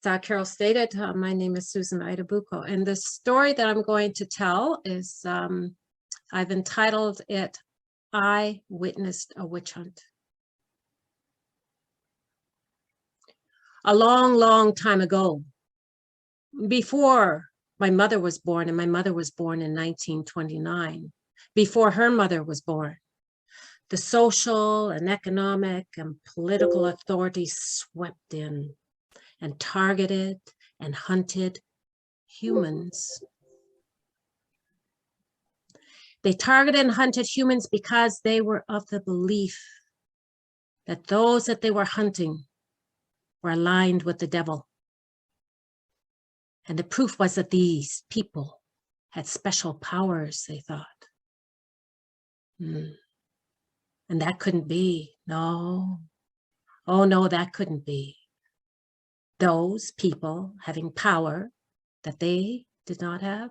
Carol stated, my name is Susan Ida Boucaud, and the story that I'm going to tell is, I've entitled it, I Witnessed a Witch Hunt. A long, long time ago, before my mother was born, and my mother was born in 1929, before her mother was born, the social and economic and political authorities swept in and targeted and hunted humans. They targeted and hunted humans because they were of the belief that those that they were hunting were aligned with the devil. And the proof was that these people had special powers, they thought. And that couldn't be, no. Oh no, that couldn't be. Those people having power that they did not have.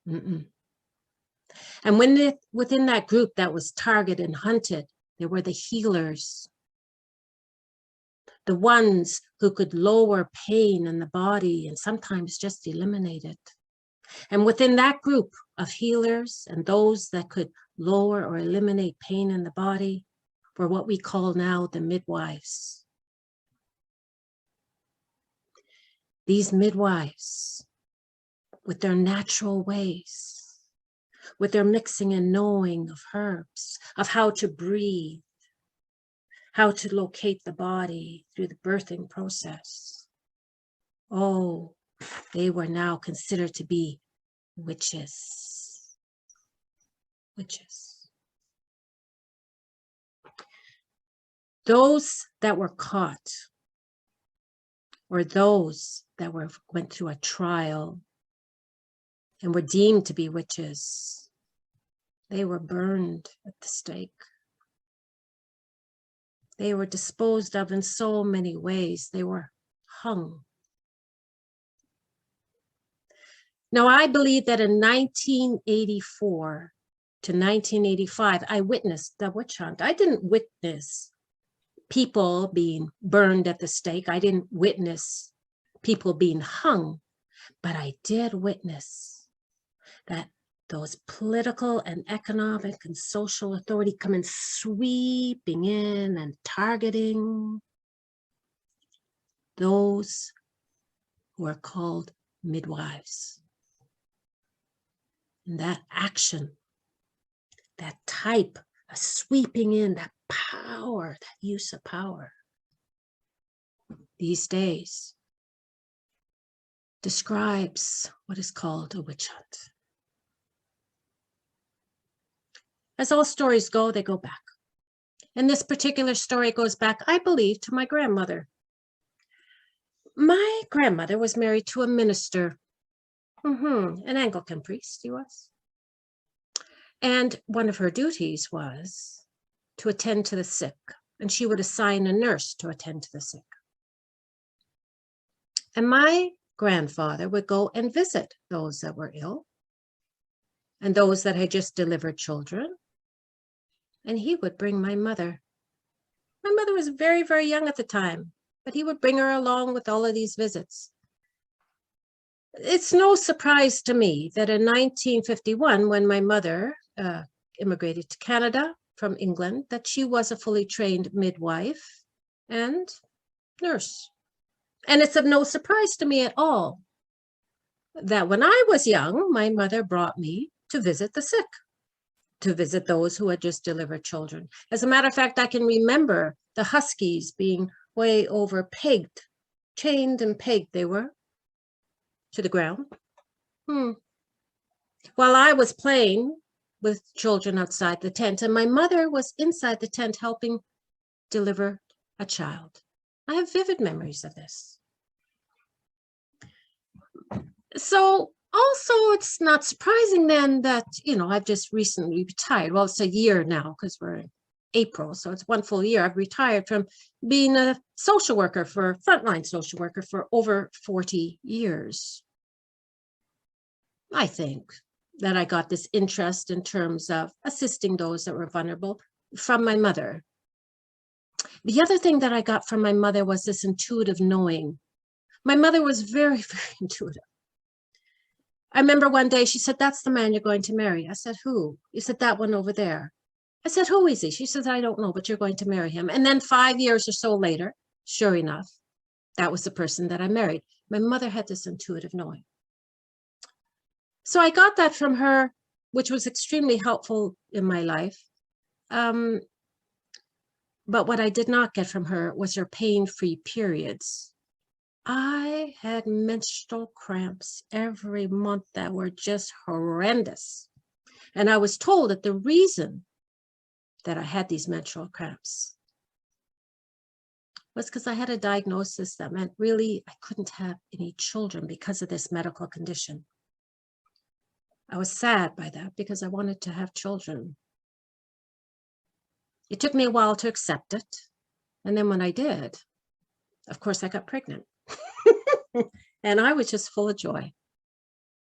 And when within that group that was targeted and hunted, there were the healers, the ones who could lower pain in the body and sometimes just eliminate it. And within that group of healers and those that could lower or eliminate pain in the body were what we call now the midwives. These midwives, with their natural ways, with their mixing and knowing of herbs, of how to breathe, how to locate the body through the birthing process. Oh, they were now considered to be witches. Witches. Those that were caught, or those that went through a trial and were deemed to be witches, they were burned at the stake. They were disposed of in so many ways. They were hung. Now, I believe that in 1984 to 1985, I witnessed the witch hunt. I didn't witness people being burned at the stake. I didn't witness people being hung, but I did witness that those political and economic and social authority come in sweeping in and targeting those who are called midwives. And that action, that type of sweeping in, that power, that use of power, these days describes what is called a witch hunt. As all stories go, they go back. And this particular story goes back, I believe, to my grandmother. My grandmother was married to a minister, an Anglican priest he was. And one of her duties was to attend to the sick, and she would assign a nurse to attend to the sick. And my grandfather would go and visit those that were ill and those that had just delivered children. And he would bring my mother. My mother was very, very young at the time, but he would bring her along with all of these visits. It's no surprise to me that in 1951, when my mother immigrated to Canada from England, that she was a fully trained midwife and nurse. And it's of no surprise to me at all that when I was young, my mother brought me to visit the sick, to visit those who had just delivered children. As a matter of fact, I can remember the huskies being way over pegged, chained and pegged they were to the ground. While I was playing with children outside the tent, and my mother was inside the tent helping deliver a child. I have vivid memories of this. So also, it's not surprising then that, I've just recently retired. Well, it's a year now because we're in April, so it's one full year. I've retired from being a frontline social worker for over 40 years. I think that I got this interest in terms of assisting those that were vulnerable from my mother. The other thing that I got from my mother was this intuitive knowing My mother was very, very intuitive. I remember one day she said, "That's the man you're going to marry." I said, "Who?" You said, "That one over there." I said, "Who is he?" She says, "I don't know, but you're going to marry him." And then 5 years or so later, sure enough, that was the person that I married. My mother had this intuitive knowing. So I got that from her, which was extremely helpful in my life. But what I did not get from her was her pain-free periods. I had menstrual cramps every month that were just horrendous. And I was told that the reason that I had these menstrual cramps was because I had a diagnosis that meant really I couldn't have any children because of this medical condition. I was sad by that because I wanted to have children. It took me a while to accept it. And then when I did, of course, I got pregnant. And I was just full of joy.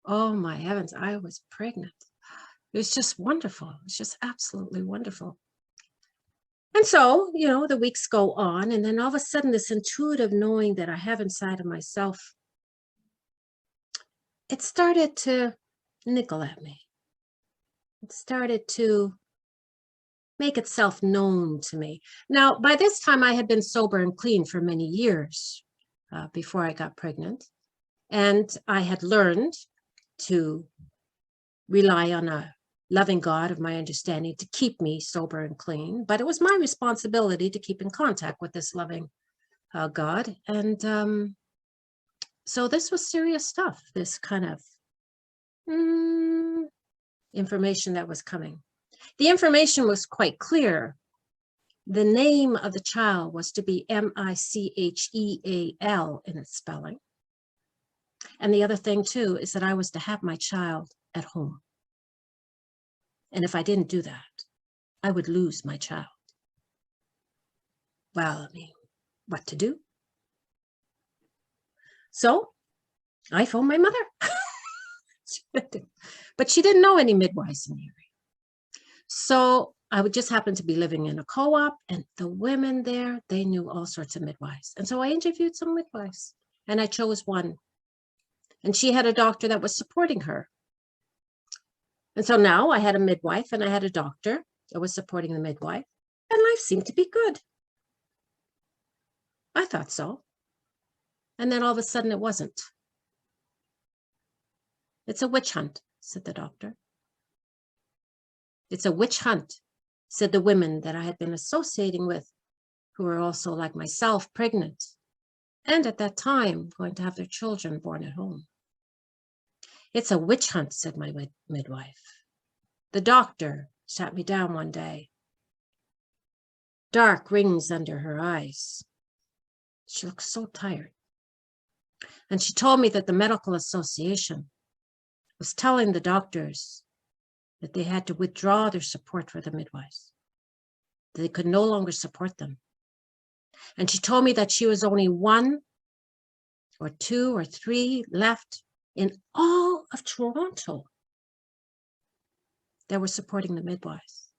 Oh my heavens, I was pregnant. It was just wonderful. It was just absolutely wonderful. And so, the weeks go on, and then all of a sudden, this intuitive knowing that I have inside of myself, it started to niggle at me. It started to make itself known to me. Now, by this time, I had been sober and clean for many years before I got pregnant. And I had learned to rely on a loving God of my understanding to keep me sober and clean. But it was my responsibility to keep in contact with this loving God. And so this was serious stuff, this kind of information that was coming. The information was quite clear. The name of the child was to be Micheal in its spelling. And the other thing, too, is that I was to have my child at home. And if I didn't do that, I would lose my child. Well, what to do? So I phoned my mother. But she didn't know any midwives in the area. So I would just happen to be living in a co-op, and the women there, they knew all sorts of midwives. And so I interviewed some midwives, and I chose one. And she had a doctor that was supporting her. And so now I had a midwife and I had a doctor that was supporting the midwife, and life seemed to be good. I thought so. And then all of a sudden it wasn't. "It's a witch hunt," said the doctor. "It's a witch hunt," said the women that I had been associating with, who were also, like myself, pregnant, and at that time going to have their children born at home. "It's a witch hunt," said my midwife. The doctor sat me down one day. Dark rings under her eyes. She looked so tired. And she told me that the medical association was telling the doctors that they had to withdraw their support for the midwives. They could no longer support them. And she told me that she was only one or two or three left in all of Toronto that were supporting the midwives.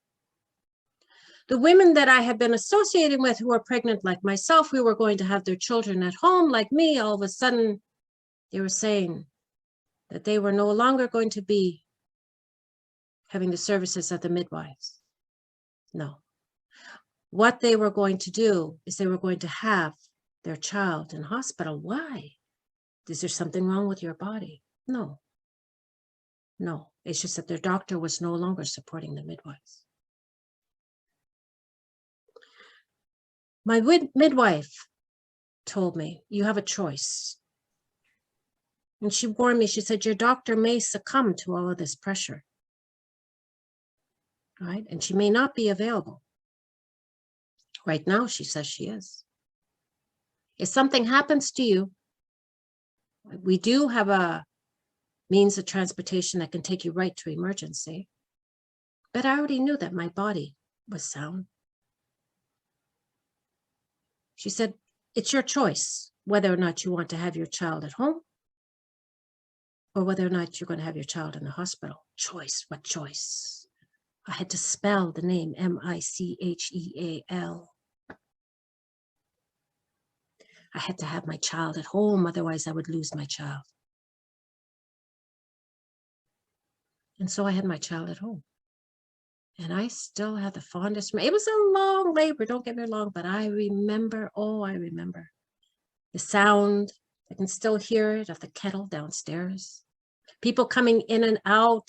The women that I had been associating with who were pregnant like myself, who were going to have their children at home like me, all of a sudden, they were saying that they were no longer going to be having the services of the midwives. No. What they were going to do is they were going to have their child in hospital. Why? Is there something wrong with your body? No. No. It's just that their doctor was no longer supporting the midwives. My midwife told me, "You have a choice." And she warned me, she said, "Your doctor may succumb to all of this pressure, right? And she may not be available." Right now, she says she is. If something happens to you, we do have a means of transportation that can take you right to emergency. But I already knew that my body was sound. She said, "It's your choice whether or not you want to have your child at home or whether or not you're going to have your child in the hospital." Choice, what choice? I had to spell the name Micheal. I had to have my child at home, otherwise I would lose my child. And so I had my child at home. And I still have the fondest, it was a long labor, don't get me wrong, but I remember, I remember the sound, I can still hear it, of the kettle downstairs. People coming in and out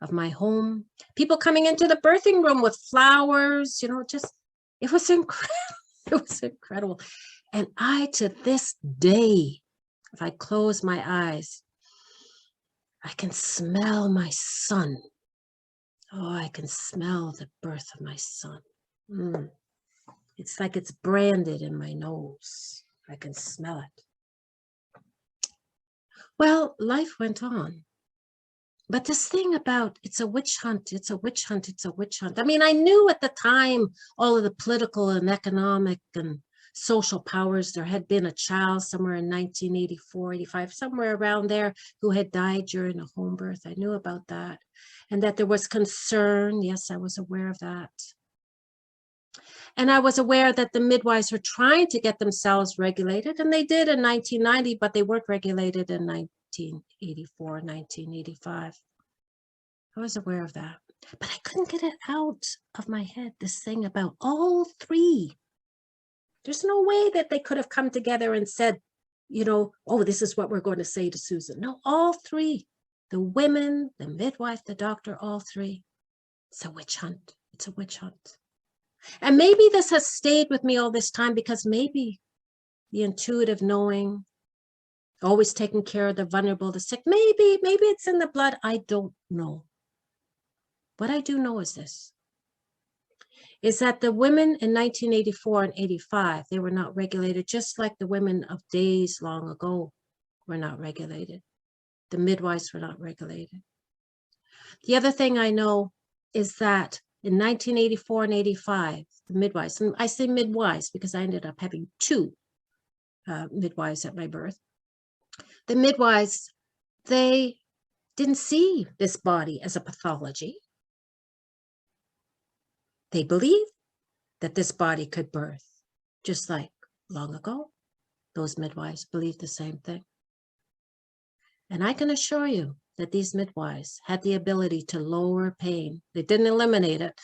of my home, people coming into the birthing room with flowers, just, it was incredible. It was incredible. And I, to this day, if I close my eyes, I can smell my son. Oh, I can smell the birth of my son. It's like it's branded in my nose. I can smell it. Well, life went on. But this thing about it's a witch hunt, it's a witch hunt, it's a witch hunt. I mean, I knew at the time all of the political and economic and social powers. There had been a child somewhere in 1984, 85, somewhere around there, who had died during a home birth. I knew about that. And that there was concern. Yes, I was aware of that. And I was aware that the midwives were trying to get themselves regulated, and they did in 1990, but they weren't regulated in 1984, 1985. I was aware of that, but I couldn't get it out of my head, this thing about all three. There's no way that they could have come together and said, oh, this is what we're going to say to Susan. No, all three, the women, the midwife, the doctor, all three. It's a witch hunt. It's a witch hunt. And maybe this has stayed with me all this time because maybe the intuitive knowing, always taking care of the vulnerable, the sick, maybe it's in the blood. I don't know. What I do know is this, is that the women in 1984 and 85, they were not regulated, just like the women of days long ago were not regulated. The midwives were not regulated. The other thing I know is that in 1984 and 85, the midwives, and I say midwives because I ended up having two midwives at my birth. The midwives, they didn't see this body as a pathology. They believed that this body could birth, just like long ago, those midwives believed the same thing. And I can assure you that these midwives had the ability to lower pain. They didn't eliminate it,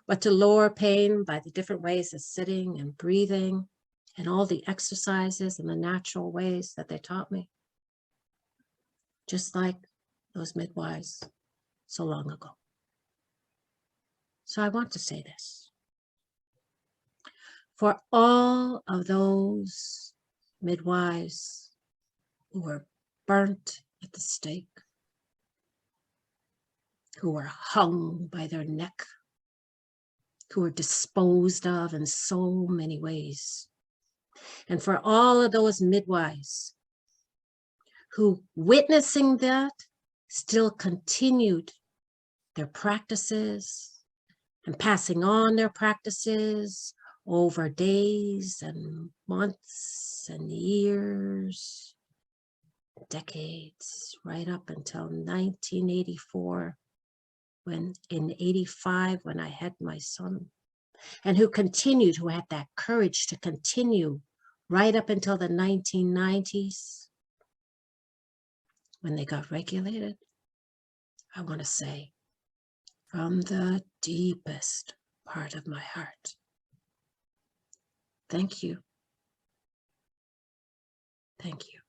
but to lower pain by the different ways of sitting and breathing and all the exercises and the natural ways that they taught me. Just like those midwives so long ago. So I want to say this. For all of those midwives who were burnt at the stake, who were hung by their neck, who were disposed of in so many ways, and for all of those midwives who, witnessing that, still continued their practices and passing on their practices over days and months and years, decades, right up until 1984, when in 85, when I had my son, and who continued, who had that courage to continue right up until the 1990s, when they got regulated. I want to say, from the deepest part of my heart, thank you. Thank you.